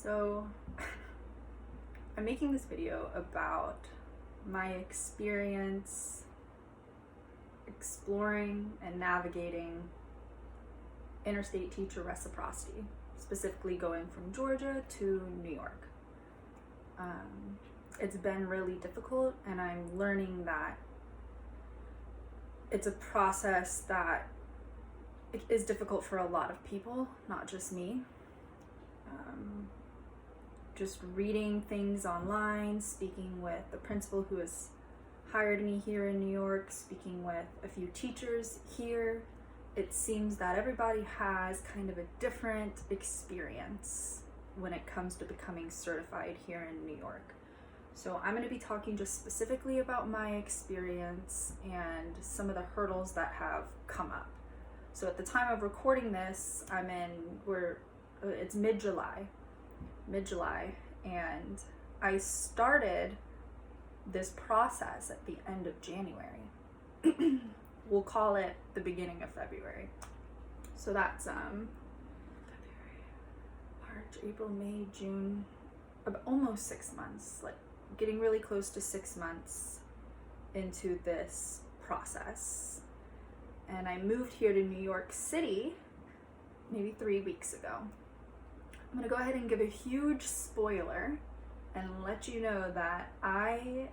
So I'm making this video about my experience exploring and navigating interstate teacher reciprocity, specifically going from Georgia to New York. It's been really difficult, and I'm learning that it's a process that is difficult for a lot of people, not just me. Just reading things online, speaking with the principal who has hired me here in New York, speaking with a few teachers here, it seems that everybody has kind of a different experience when it comes to becoming certified here in New York. So I'm going to be talking just specifically about my experience and some of the hurdles that have come up. So at the time of recording this, it's mid-July, and I started this process at the end of January. We'll call it the beginning of February. So that's February, March, April, May, June, almost 6 months, like getting really close to 6 months into this process. And I moved here to New York City maybe 3 weeks ago. I'm gonna go ahead and give a huge spoiler and let you know that I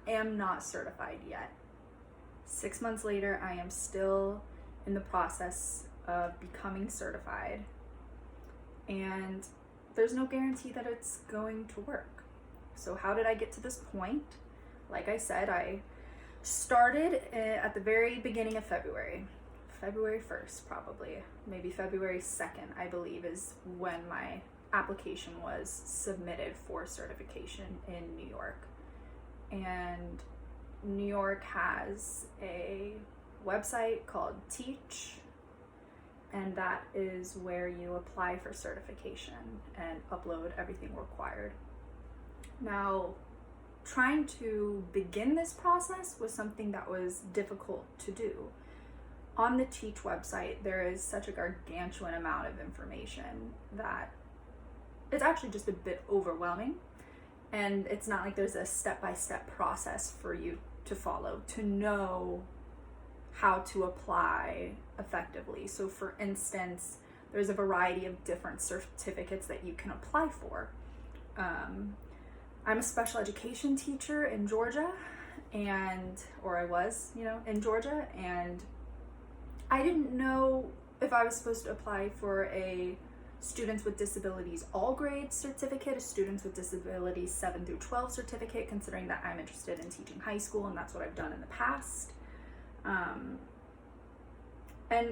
am not certified yet. 6 months later, I am still in the process of becoming certified, and there's no guarantee that it's going to work. So how did I get to this point? Like I said, I started at the very beginning of February 1st, probably, maybe February 2nd, I believe, is when my application was submitted for certification in New York. And New York has a website called Teach, and that is where you apply for certification and upload everything required. Now, trying to begin this process was something that was difficult to do. On the Teach website, there is such a gargantuan amount of information that it's actually just a bit overwhelming. And it's not like there's a step-by-step process for you to follow to know how to apply effectively. So for instance, there's a variety of different certificates that you can apply for. I'm a special education teacher in Georgia, or I was, in Georgia, and I didn't know if I was supposed to apply for a Students with Disabilities All Grades certificate, a Students with Disabilities 7 through 12 certificate, considering that I'm interested in teaching high school, and that's what I've done in the past. And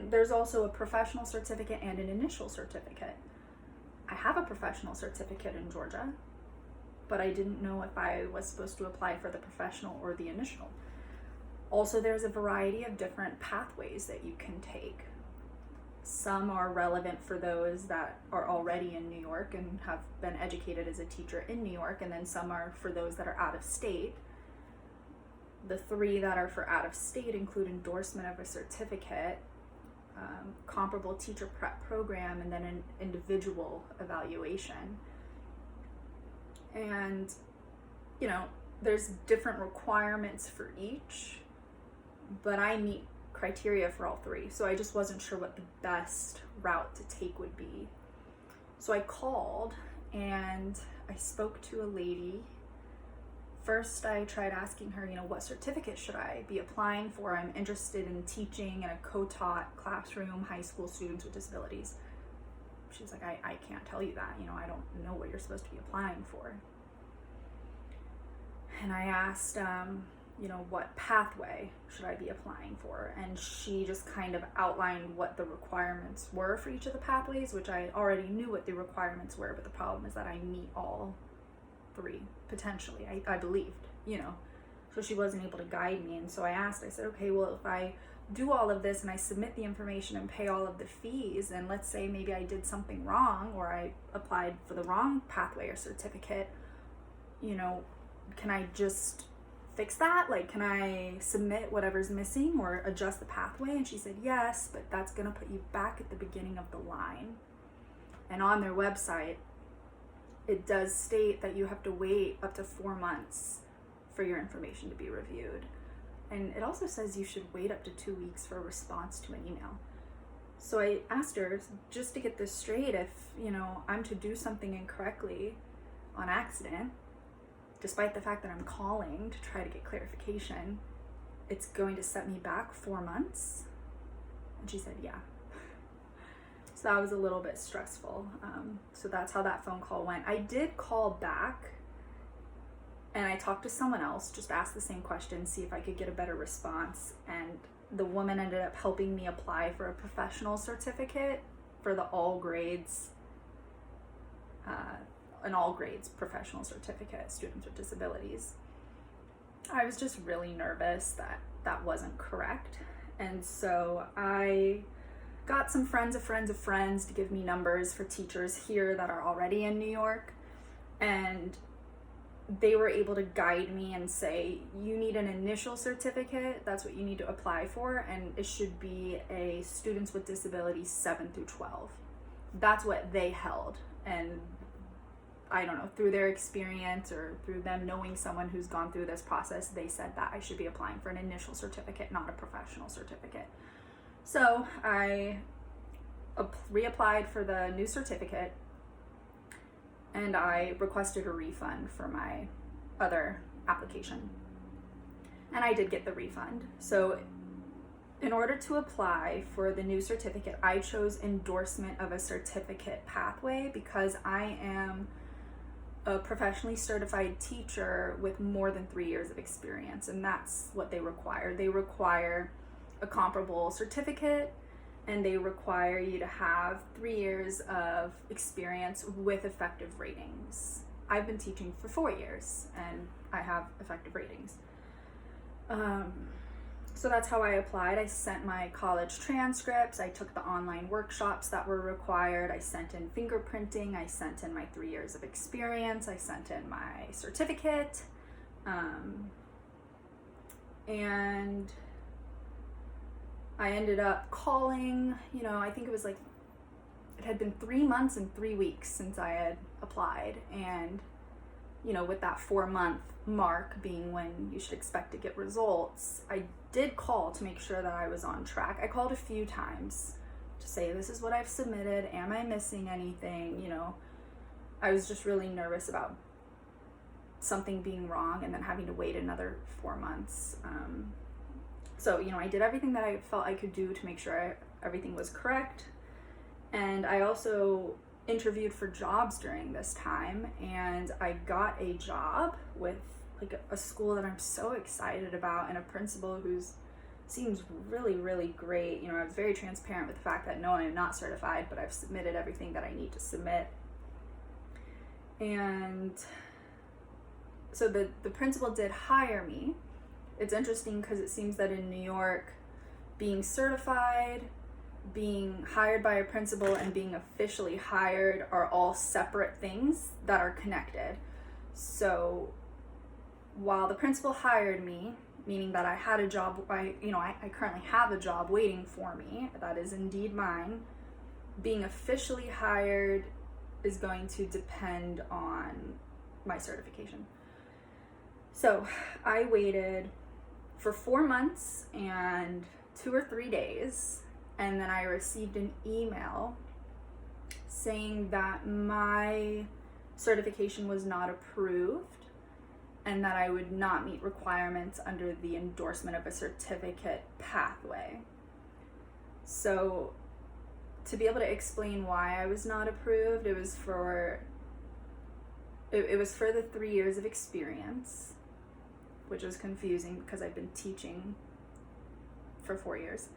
there's also a professional certificate and an initial certificate. I have a professional certificate in Georgia, but I didn't know if I was supposed to apply for the professional or the initial. Also, there's a variety of different pathways that you can take. Some are relevant for those that are already in New York and have been educated as a teacher in New York, and then some are for those that are out of state. The 3 that are for out of state include endorsement of a certificate, comparable teacher prep program, and then an individual evaluation. And, there's different requirements for each, but I meet criteria for all 3. So I just wasn't sure what the best route to take would be. So I called and I spoke to a lady. First, I tried asking her, what certificate should I be applying for? I'm interested in teaching in a co-taught classroom, high school students with disabilities. She's like, I can't tell you that. I don't know what you're supposed to be applying for. And I asked, what pathway should I be applying for? And she just kind of outlined what the requirements were for each of the pathways, which I already knew what the requirements were, but the problem is that I meet all 3, potentially, I believed, So she wasn't able to guide me, and so I said, okay, well, if I do all of this and I submit the information and pay all of the fees, and let's say maybe I did something wrong, or I applied for the wrong pathway or certificate, can I just fix that? Like, can I submit whatever's missing or adjust the pathway? And she said, yes, but that's gonna put you back at the beginning of the line. And on their website, it does state that you have to wait up to 4 months for your information to be reviewed. And it also says you should wait up to 2 weeks for a response to an email. So I asked her, just to get this straight, if, I'm to do something incorrectly on accident, despite the fact that I'm calling to try to get clarification, it's going to set me back 4 months? And she said, yeah. So that was a little bit stressful. So that's how that phone call went. I did call back and I talked to someone else, just asked the same question, see if I could get a better response. And the woman ended up helping me apply for a professional certificate for the all grades, an all grades professional certificate, students with disabilities. I was just really nervous that that wasn't correct. And so I got some friends of friends of friends to give me numbers for teachers here that are already in New York. And they were able to guide me and say, you need an initial certificate, that's what you need to apply for, and it should be a students with disabilities 7 through 12. That's what they held. And I don't know, through their experience or through them knowing someone who's gone through this process, they said that I should be applying for an initial certificate, not a professional certificate. So I reapplied for the new certificate, and I requested a refund for my other application. And I did get the refund. So in order to apply for the new certificate, I chose endorsement of a certificate pathway because I am a professionally certified teacher with more than 3 years of experience, and that's what they require. They require a comparable certificate, and they require you to have 3 years of experience with effective ratings. I've been teaching for 4 years, and I have effective ratings. So that's how I applied. I sent my college transcripts. I took the online workshops that were required. I sent in fingerprinting. I sent in my 3 years of experience. I sent in my certificate. And I ended up calling, I think it was like, it had been 3 months and 3 weeks since I had applied. And, with that 4 month mark being when you should expect to get results, I did call to make sure that I was on track. I called a few times to say, this is what I've submitted. Am I missing anything? I was just really nervous about something being wrong and then having to wait another 4 months. So, I did everything that I felt I could do to make sure everything was correct. And I also interviewed for jobs during this time, and I got a job with a school that I'm so excited about, and a principal who seems really, really great. I was very transparent with the fact that no, I'm not certified, but I've submitted everything that I need to submit. And so the principal did hire me. It's interesting because it seems that in New York, being certified, being hired by a principal, and being officially hired are all separate things that are connected. So while the principal hired me, meaning that I had a job, I currently have a job waiting for me, that is indeed mine, being officially hired is going to depend on my certification. So I waited for 4 months and 2 or 3 days, and then I received an email saying that my certification was not approved and that I would not meet requirements under the endorsement of a certificate pathway. So to be able to explain why I was not approved, it was for the 3 years of experience, which was confusing because I've been teaching for 4 years.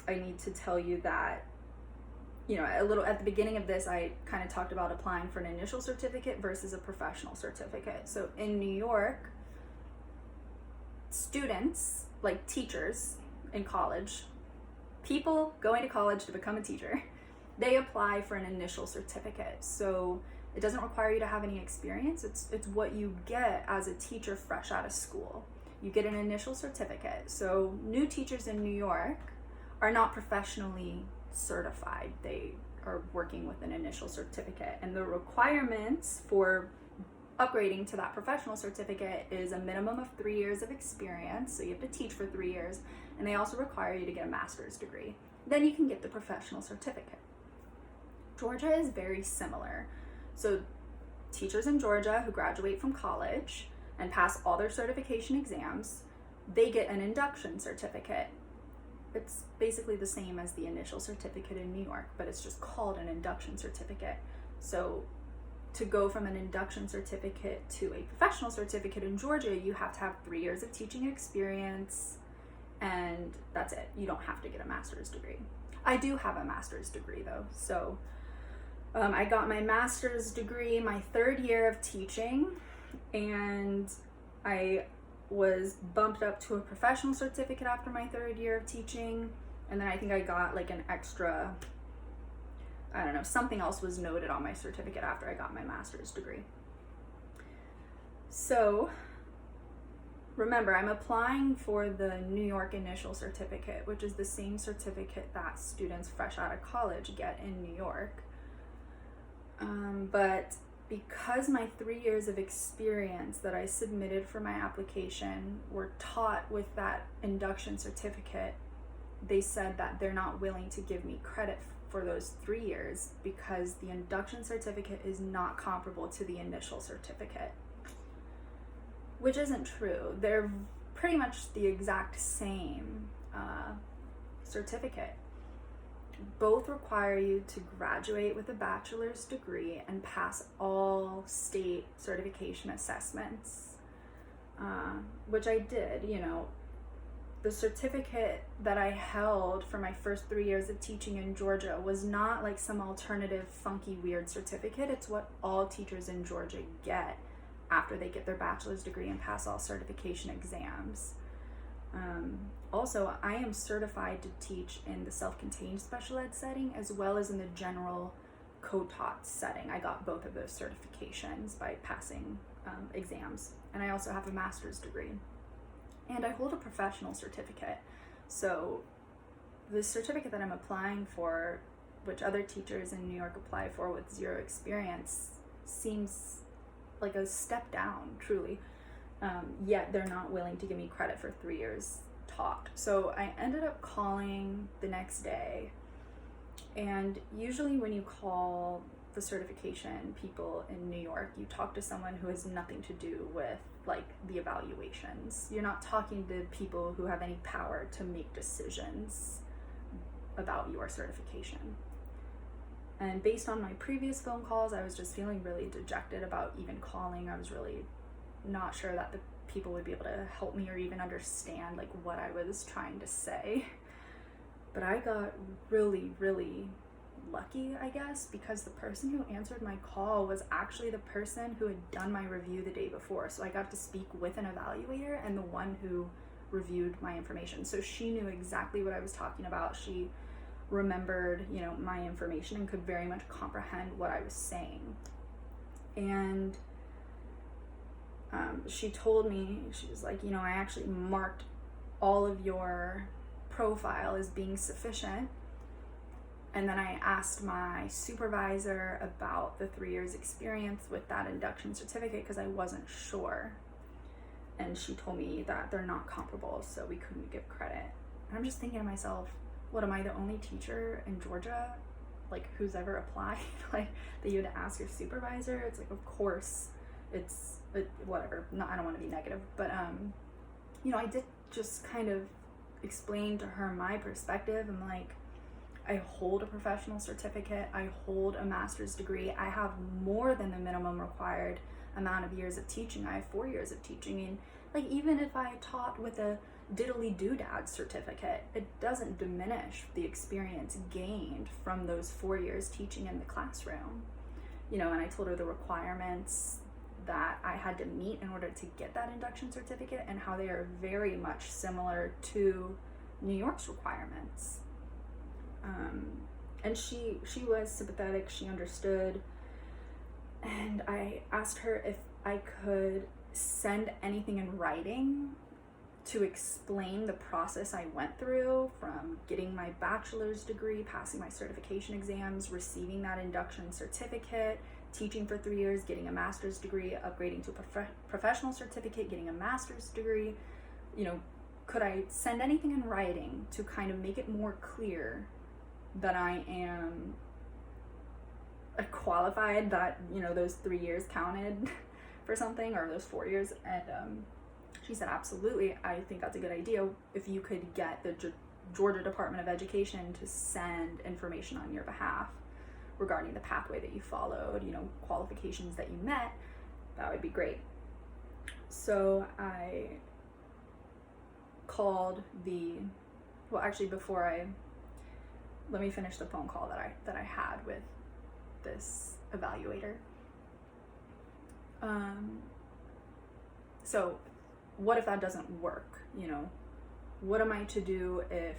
I need to tell you that, a little at the beginning of this, I kind of talked about applying for an initial certificate versus a professional certificate. So in New York, students, like teachers in college, people going to college to become a teacher, they apply for an initial certificate. So it doesn't require you to have any experience. It's what you get as a teacher fresh out of school. You get an initial certificate. So new teachers in New York are not professionally certified. They are working with an initial certificate, and the requirements for upgrading to that professional certificate is a minimum of 3 years of experience, so you have to teach for 3 years, and they also require you to get a master's degree. Then you can get the professional certificate. Georgia is very similar. So teachers in Georgia who graduate from college and pass all their certification exams, they get an induction certificate. It's basically the same as the initial certificate in New York, but it's just called an induction certificate. So to go from an induction certificate to a professional certificate in Georgia, you have to have 3 years of teaching experience, and that's it. You don't have to get a master's degree. I do have a master's degree though. So I got my master's degree my 3rd year of teaching, and I was bumped up to a professional certificate after my 3rd year of teaching. And then I think I got like an extra, I don't know, something else was noted on my certificate after I got my master's degree. So remember, I'm applying for the New York initial certificate, which is the same certificate that students fresh out of college get in New York. But because my 3 years of experience that I submitted for my application were taught with that induction certificate, they said that they're not willing to give me credit for those 3 years because the induction certificate is not comparable to the initial certificate, which isn't true. They're pretty much the exact same certificate. Both require you to graduate with a bachelor's degree and pass all state certification assessments, which I did. You know, the certificate that I held for my first 3 years of teaching in Georgia was not like some alternative, funky, weird certificate. It's what all teachers in Georgia get after they get their bachelor's degree and pass all certification exams. Also, I am certified to teach in the self-contained special ed setting as well as in the general co-taught setting. I got both of those certifications by passing exams. And I also have a master's degree. And I hold a professional certificate. So the certificate that I'm applying for, which other teachers in New York apply for with 0 experience, seems like a step down, truly. Yet they're not willing to give me credit for 3 years taught. So I ended up calling the next day, and usually when you call the certification people in New York, you talk to someone who has nothing to do with like the evaluations. You're not talking to people who have any power to make decisions about your certification. And based on my previous phone calls, I was just feeling really dejected about even calling. I was really not sure that the people would be able to help me or even understand like what I was trying to say. But I got really, really lucky, I guess, because the person who answered my call was actually the person who had done my review the day before. So I got to speak with an evaluator and the one who reviewed my information. So she knew exactly what I was talking about. She remembered, you know, my information and could very much comprehend what I was saying. And she told me, she was like, you know, I actually marked all of your profile as being sufficient. And then I asked my supervisor about the 3 years experience with that induction certificate because I wasn't sure. And she told me that they're not comparable, so we couldn't give credit. And I'm just thinking to myself, what, am I the only teacher in Georgia, like, who's ever applied? Like, that you had to ask your supervisor? It's like, of course, whatever. No, I don't want to be negative, but, you know, I did just kind of explain to her my perspective. I'm like, I hold a professional certificate. I hold a master's degree. I have more than the minimum required amount of years of teaching. I have 4 years of teaching. And like, even if I taught with a diddly-doodad certificate, it doesn't diminish the experience gained from those 4 years teaching in the classroom. You know, and I told her the requirements that I had to meet in order to get that induction certificate and how they are very much similar to New York's requirements. And she was sympathetic, she understood, and I asked her if I could send anything in writing to explain the process I went through from getting my bachelor's degree, passing my certification exams, receiving that induction certificate, teaching for 3 years, getting a master's degree, upgrading to a professional certificate, getting a master's degree. Could I send anything in writing to kind of make it more clear that I am qualified, that, those 3 years counted for something, or those 4 years? And she said, absolutely, I think that's a good idea. If you could get the Georgia Department of Education to send information on your behalf regarding the pathway that you followed, qualifications that you met, that would be great. So I called let me finish the phone call that I had with this evaluator. So what if that doesn't work? What am I to do if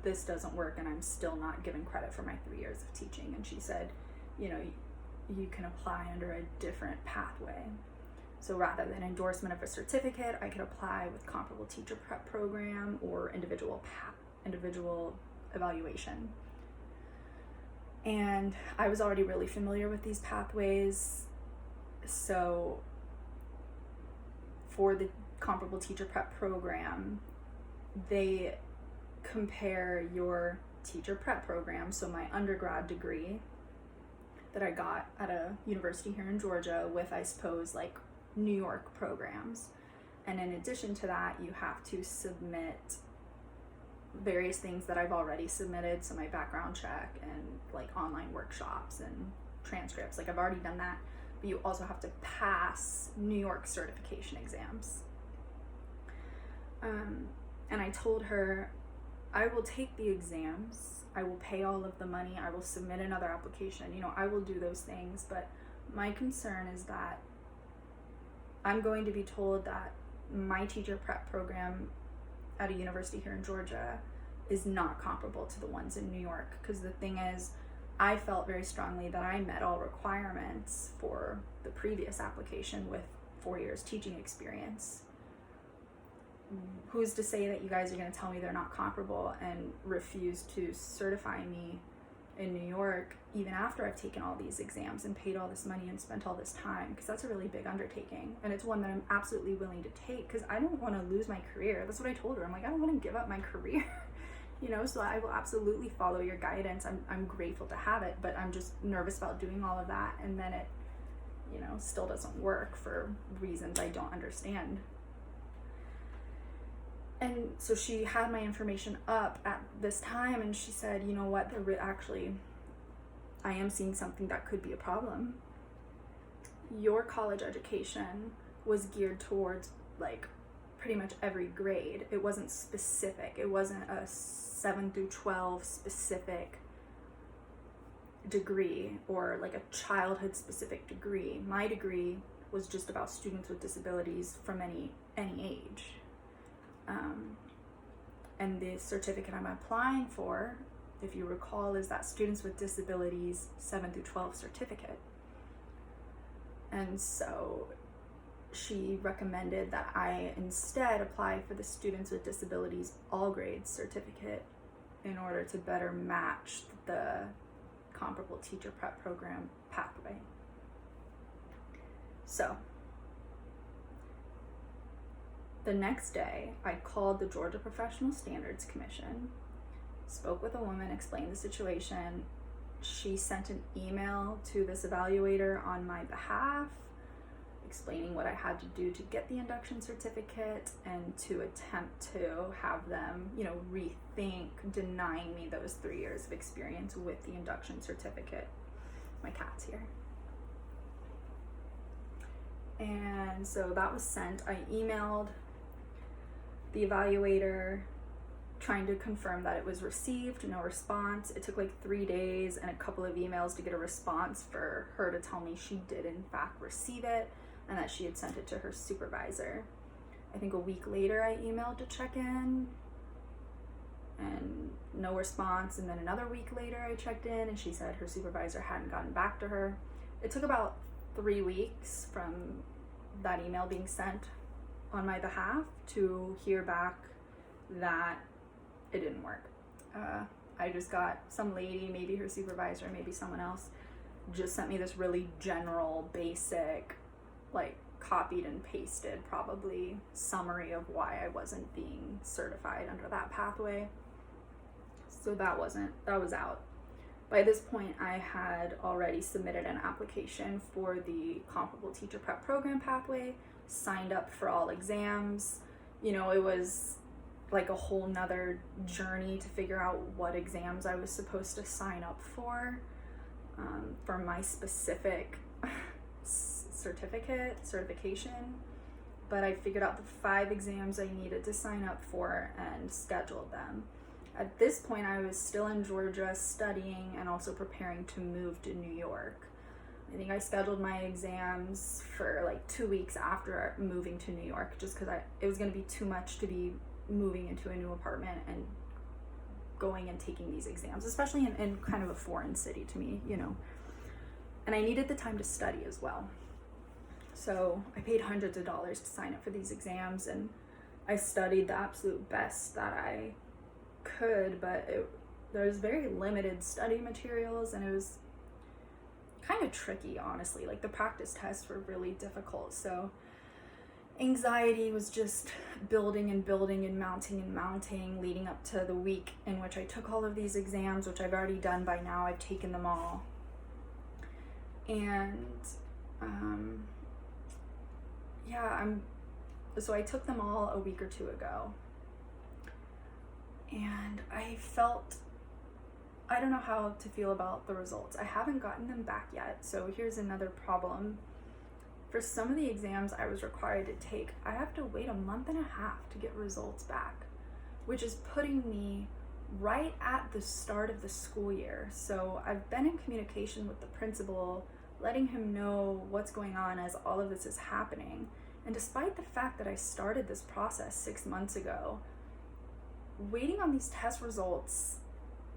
this doesn't work and I'm still not given credit for my 3 years of teaching? And she said, you can apply under a different pathway. So rather than endorsement of a certificate, I could apply with comparable teacher prep program or individual evaluation. And I was already really familiar with these pathways. So for the comparable teacher prep program, they compare your teacher prep program, so my undergrad degree that I got at a university here in Georgia, with, I suppose, like New York programs. And in addition to that, you have to submit various things that I've already submitted, so my background check and like online workshops and transcripts. Like, I've already done that, but you also have to pass New York certification exams. And I told her, I will take the exams, I will pay all of the money, I will submit another application, I will do those things, but my concern is that I'm going to be told that my teacher prep program at a university here in Georgia is not comparable to the ones in New York. Because the thing is, I felt very strongly that I met all requirements for the previous application with 4 years teaching experience. Who's to say that you guys are going to tell me they're not comparable and refuse to certify me in New York even after I've taken all these exams and paid all this money and spent all this time? Because that's a really big undertaking, and it's one that I'm absolutely willing to take because I don't want to lose my career. That's what I told her. I'm like, I don't want to give up my career. So I will absolutely follow your guidance. I'm grateful to have it, but I'm just nervous about doing all of that, and then it still doesn't work for reasons I don't understand. And so she had my information up at this time, and she said, you know what, I am seeing something that could be a problem. Your college education was geared towards like pretty much every grade. It wasn't specific. It wasn't a 7 through 12 specific degree or like a childhood specific degree. My degree was just about students with disabilities from any age. And the certificate I'm applying for, if you recall, is that Students with Disabilities 7 through 12 certificate. And so she recommended that I instead apply for the Students with Disabilities All Grades certificate in order to better match the comparable teacher prep program pathway. So the next day, I called the Georgia Professional Standards Commission, spoke with a woman, explained the situation. She sent an email to this evaluator on my behalf, explaining what I had to do to get the induction certificate and to attempt to have them, rethink denying me those 3 years of experience with the induction certificate. My cat's here. And so that was sent. I emailed the evaluator trying to confirm that it was received, no response. It took like 3 days and a couple of emails to get a response for her to tell me she did in fact receive it and that she had sent it to her supervisor. I think a week later I emailed to check in and no response, and then another week later I checked in and she said her supervisor hadn't gotten back to her. It took about 3 weeks from that email being sent on my behalf to hear back that it didn't work. I just got some lady, maybe her supervisor, maybe someone else, just sent me this really general, basic, like copied and pasted probably summary of why I wasn't being certified under that pathway. So that was out. By this point, I had already submitted an application for the comparable teacher prep program pathway, signed up for all exams. It was like a whole nother journey to figure out what exams I was supposed to sign up for my specific certification. But I figured out the 5 exams I needed to sign up for and scheduled them. At this point, I was still in Georgia studying and also preparing to move to New York. I think I scheduled my exams for like 2 weeks after moving to New York, just because it was going to be too much to be moving into a new apartment and going and taking these exams, especially in kind of a foreign city to me, And I needed the time to study as well. So I paid hundreds of dollars to sign up for these exams, and I studied the absolute best that I could, but there was very limited study materials, and it was kind of tricky, honestly. Like the practice tests were really difficult, so anxiety was just building and mounting leading up to the week in which I took all of these exams, which I've already done by now. I've taken them all, and so I took them all a week or 2 ago, and I don't know how to feel about the results. I haven't gotten them back yet, so here's another problem. For some of the exams I was required to take, I have to wait a month and a half to get results back, which is putting me right at the start of the school year. So I've been in communication with the principal, letting him know what's going on as all of this is happening. And despite the fact that I started this process 6 months ago, waiting on these test results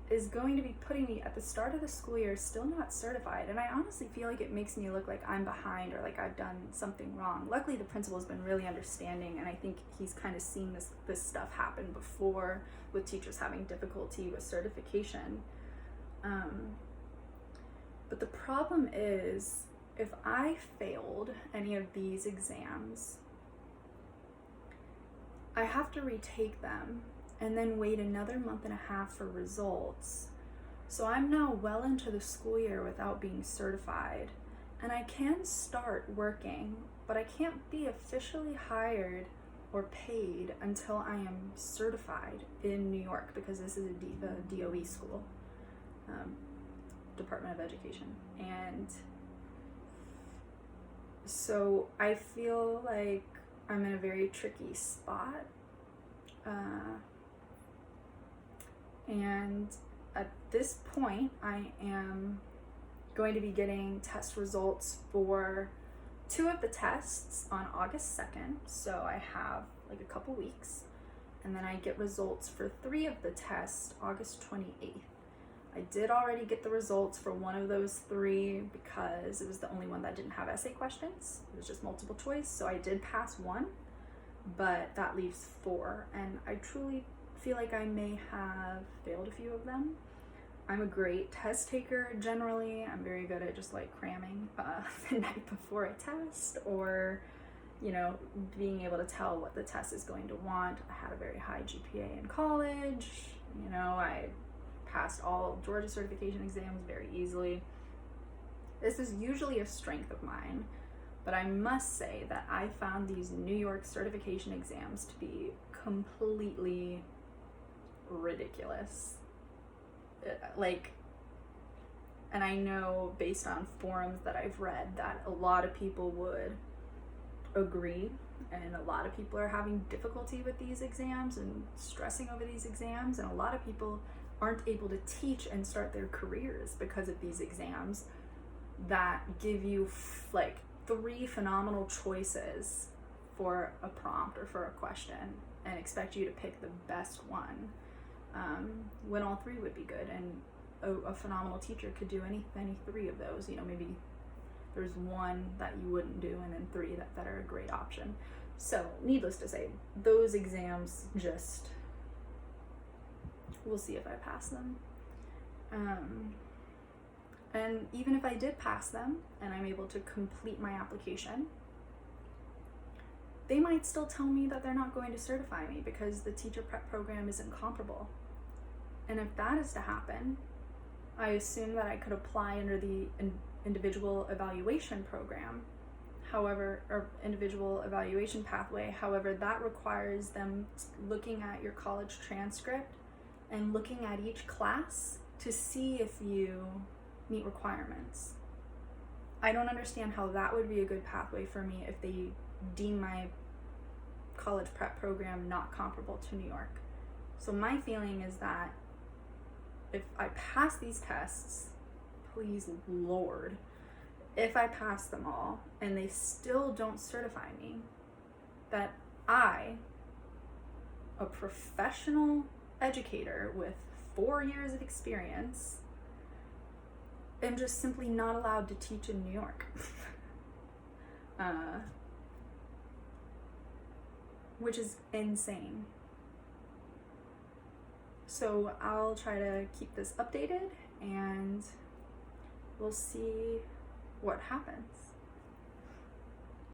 is going to be putting me at the start of the school year still not certified. And I honestly feel like it makes me look like I'm behind or like I've done something wrong. Luckily, the principal's been really understanding, and I think he's kind of seen this stuff happen before with teachers having difficulty with certification. But the problem is, if I failed any of these exams, I have to retake them and then wait another month and a half for results. So I'm now well into the school year without being certified, and I can start working, but I can't be officially hired or paid until I am certified in New York, because this is a DOE school, Department of Education. And so I feel like I'm in a very tricky spot. And at this point, I am going to be getting test results for 2 of the tests on August 2nd. So I have like a couple weeks. And then I get results for 3 of the tests August 28th. I did already get the results for one of those 3 because it was the only one that didn't have essay questions. It was just multiple choice. So I did pass 1, but that leaves 4. And I truly feel like I may have failed a few of them. I'm a great test taker generally. I'm very good at just like cramming the night before a test, or being able to tell what the test is going to want. I had a very high GPA in college. I passed all Georgia certification exams very easily. This is usually a strength of mine, but I must say that I found these New York certification exams to be completely ridiculous. And I know based on forums that I've read that a lot of people would agree, and a lot of people are having difficulty with these exams and stressing over these exams, and a lot of people aren't able to teach and start their careers because of these exams that give you 3 phenomenal choices for a prompt or for a question and expect you to pick the best one, when all 3 would be good. And a phenomenal teacher could do any 3 of those. Maybe there's 1 that you wouldn't do, and then 3 that are a great option. So, needless to say, those exams just, we'll see if I pass them. And even if I did pass them and I'm able to complete my application, they might still tell me that they're not going to certify me because the teacher prep program isn't comparable. And if that is to happen, I assume that I could apply under the individual evaluation program, however, or individual evaluation pathway. However, that requires them looking at your college transcript and looking at each class to see if you meet requirements. I don't understand how that would be a good pathway for me if they deem my college prep program not comparable to New York. So my feeling is that if I pass these tests, please Lord, if I pass them all and they still don't certify me, that I, a professional educator with 4 years of experience, am just simply not allowed to teach in New York. Which is insane. So I'll try to keep this updated and we'll see what happens.